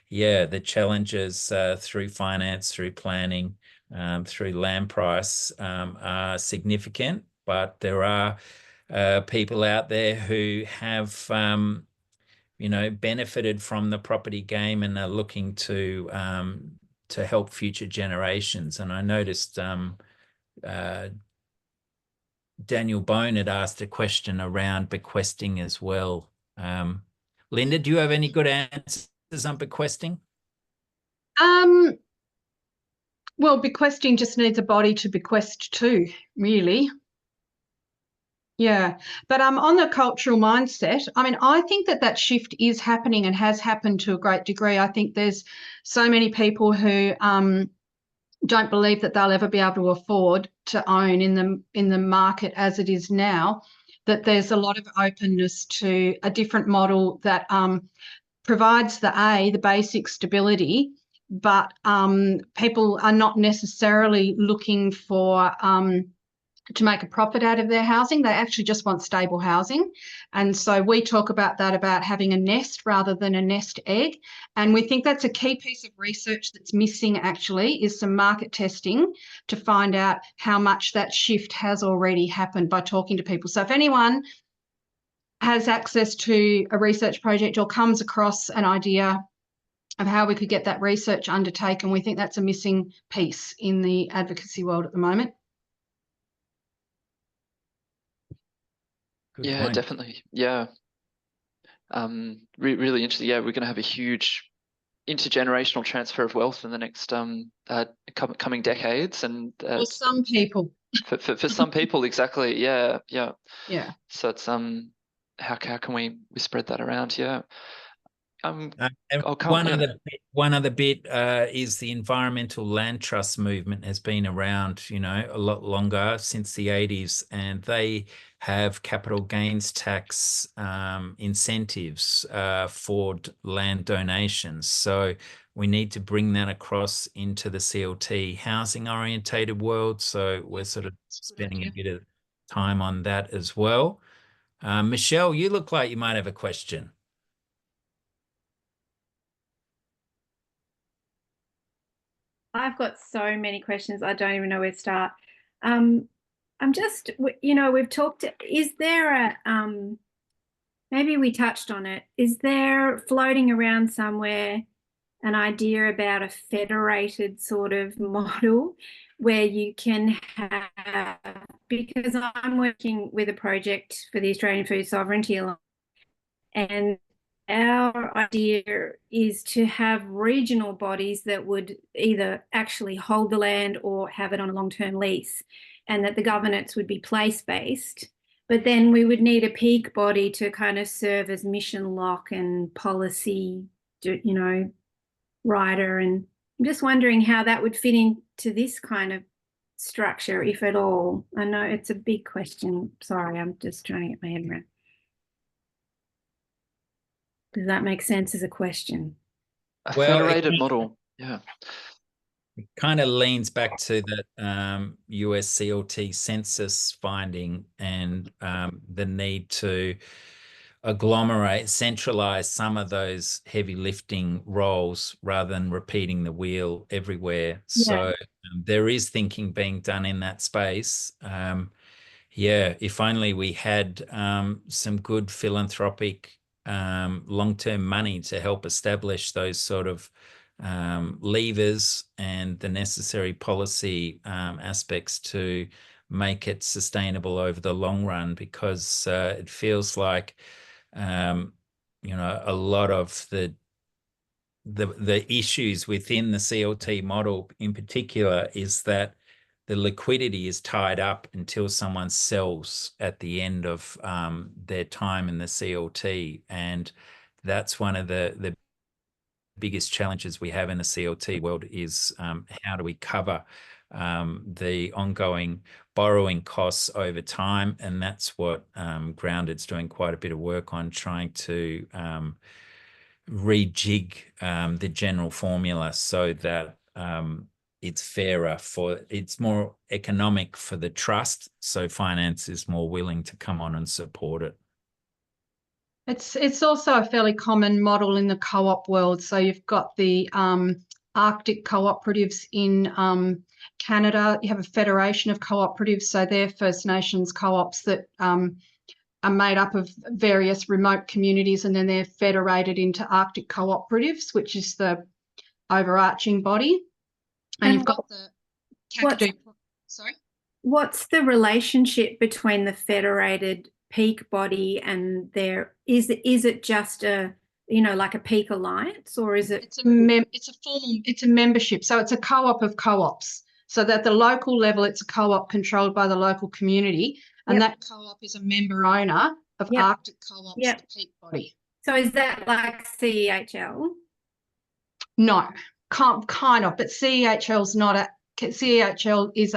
yeah, the challenges through finance, through planning, through land price are significant, but there are people out there who have benefited from the property game and are looking to help future generations. And I noticed Daniel Bone had asked a question around bequesting as well. Linda, do you have any good answers on bequesting? Well, bequesting just needs a body to bequest to, really. Yeah, but on the cultural mindset, I mean, I think that shift is happening and has happened to a great degree. I think there's so many people who don't believe that they'll ever be able to afford to own in the market as it is now, that there's a lot of openness to a different model that provides the basic stability, but people are not necessarily looking for to make a profit out of their housing. They actually just want stable housing. And so we talk about that, about having a nest rather than a nest egg. And we think that's a key piece of research that's missing, actually, is some market testing to find out how much that shift has already happened by talking to people. So if anyone has access to a research project or comes across an idea of how we could get that research undertaken, we think that's a missing piece in the advocacy world at the moment. Good Yeah, point. definitely. Yeah. Really interesting. Yeah, we're going to have a huge intergenerational transfer of wealth in the next coming decades, and For some people. for some people, exactly. Yeah. So it's how can we spread that around? Yeah. And one other bit is the environmental land trust movement has been around, a lot longer, since the 80s, and they have capital gains tax incentives for land donations. So we need to bring that across into the CLT housing orientated world. So we're sort of spending a bit of time on that as well. Michelle, you look like you might have a question. I've got so many questions. I don't even know where to start. I'm just, we've talked, is there maybe we touched on it. Is there floating around somewhere an idea about a federated sort of model where you can have, because I'm working with a project for the Australian Food Sovereignty Alliance, and our idea is to have regional bodies that would either actually hold the land or have it on a long-term lease, and that the governance would be place-based. But then we would need a peak body to kind of serve as mission lock and policy, writer. And I'm just wondering how that would fit into this kind of structure, if at all. I know it's a big question. Sorry, I'm just trying to get my head around. Does that make sense as a question? A federated model, yeah. It kind of leans back to that US CLT census finding and the need to agglomerate, centralize some of those heavy lifting roles rather than repeating the wheel everywhere. Yeah. So there is thinking being done in that space. Yeah, if only we had some good philanthropic long-term money to help establish those sort of levers and the necessary policy aspects to make it sustainable over the long run, because it feels like a lot of the issues within the CLT model in particular is that the liquidity is tied up until someone sells at the end of their time in the CLT. And that's one of the biggest challenges we have in the CLT world is how do we cover the ongoing borrowing costs over time. And that's what Grounded's doing quite a bit of work on, trying to rejig the general formula so that it's fairer it's more economic for the trust, so finance is more willing to come on and support it. It's also a fairly common model in the co-op world. So you've got the Arctic cooperatives in Canada. You have a federation of cooperatives, so they're First Nations co-ops that are made up of various remote communities, and then they're federated into Arctic cooperatives, which is the overarching body. And you've got the Kakadu. Sorry? What's the relationship between the federated peak body and their, is it just a, you know, like a peak alliance, or is it? It's a membership. So it's a co-op of co-ops. So that at the local level, it's a co-op controlled by the local community. And that co-op is a member owner of Arctic Co-ops, the peak body. So is that like CEHL? No, kind of, but CEHL's not a, CEHL is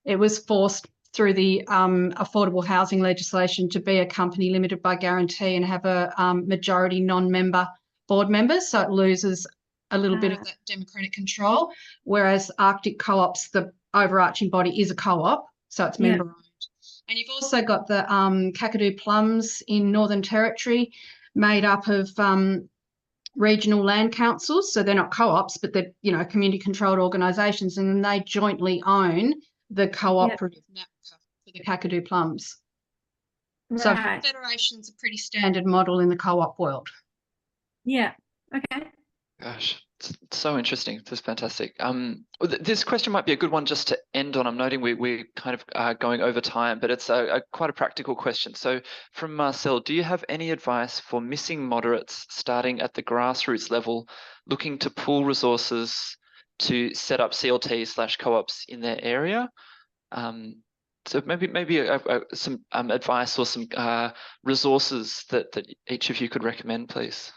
it was forced through the affordable housing legislation to be a company limited by guarantee and have a majority non-member board members. So it loses a little bit of that democratic control, whereas Arctic Co-ops, the overarching body, is a co-op, so it's member owned. And you've also got the Kakadu plums in Northern Territory, made up of regional land councils. So they're not co-ops, but they're, you know, community controlled organisations, and then they jointly own the cooperative NAPCA for the Kakadu plums. Right. So federation's a pretty standard model in the co-op world. Yeah. Okay. Gosh, it's so interesting. This is fantastic. This question might be a good one just to end on. I'm noting we're kind of going over time, but it's quite a practical question. So from Marcel, do you have any advice for missing moderates starting at the grassroots level, looking to pool resources to set up CLT/co-ops in their area? So maybe some advice or some resources that each of you could recommend, please.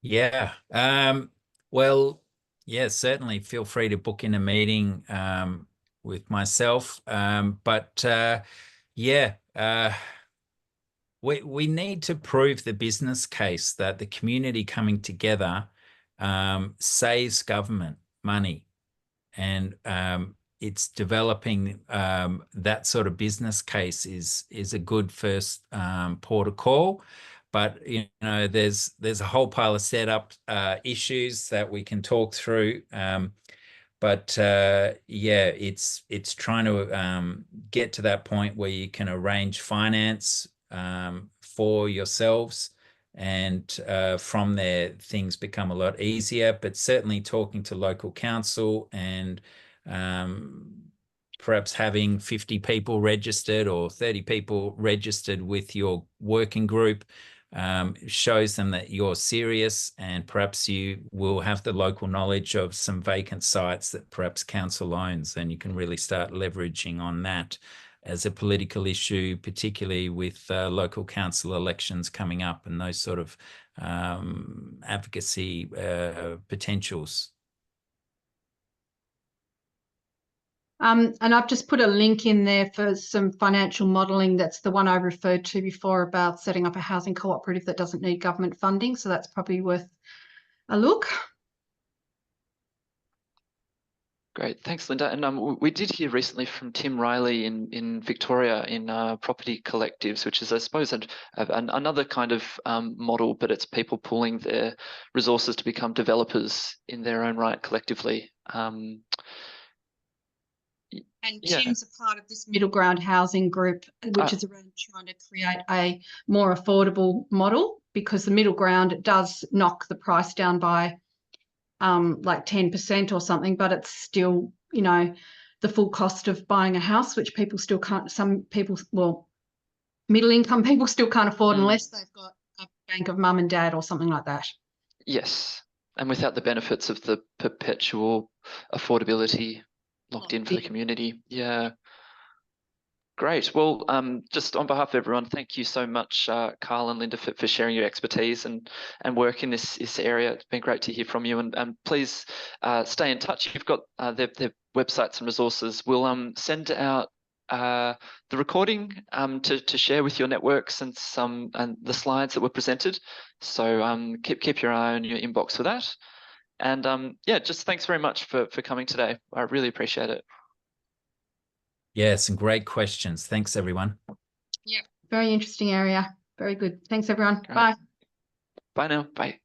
Yeah. Well, yeah, certainly feel free to book in a meeting with myself. We need to prove the business case that the community coming together saves government money, and it's developing that sort of business case is a good first port of call. But you know, there's a whole pile of setup issues that we can talk through. It's trying to get to that point where you can arrange finance for yourselves, and from there things become a lot easier. But certainly talking to local council and perhaps having 50 people registered or 30 people registered with your working group shows them that you're serious, and perhaps you will have the local knowledge of some vacant sites that perhaps council owns, and you can really start leveraging on that as a political issue, particularly with local council elections coming up and those sort of advocacy potentials. And I've just put a link in there for some financial modelling. That's the one I referred to before about setting up a housing cooperative that doesn't need government funding. So that's probably worth a look. Great, thanks, Linda. And we did hear recently from Tim Riley in Victoria in property collectives, which is, I suppose, another kind of model, but it's people pooling their resources to become developers in their own right collectively. And Tim's a part of this middle ground housing group, which is around trying to create a more affordable model, because the middle ground does knock the price down by like 10% or something, but it's still, you know, the full cost of buying a house, which people still can't, some people, well, middle income people still can't afford unless they've got a bank of mum and dad or something like that. Yes, and without the benefits of the perpetual affordability locked in for the community. Yeah. Great. Well, just on behalf of everyone, thank you so much, Karl and Linda, for sharing your expertise and work in this area. It's been great to hear from you. And please stay in touch. You've got their websites and resources. We'll send out the recording to share with your networks and the slides that were presented. So keep your eye on your inbox for that. And yeah, just thanks very much for coming today. I really appreciate it. Yeah, some great questions. Thanks, everyone. Yeah, very interesting area. Very good. Thanks, everyone. Great. Bye. Bye now. Bye.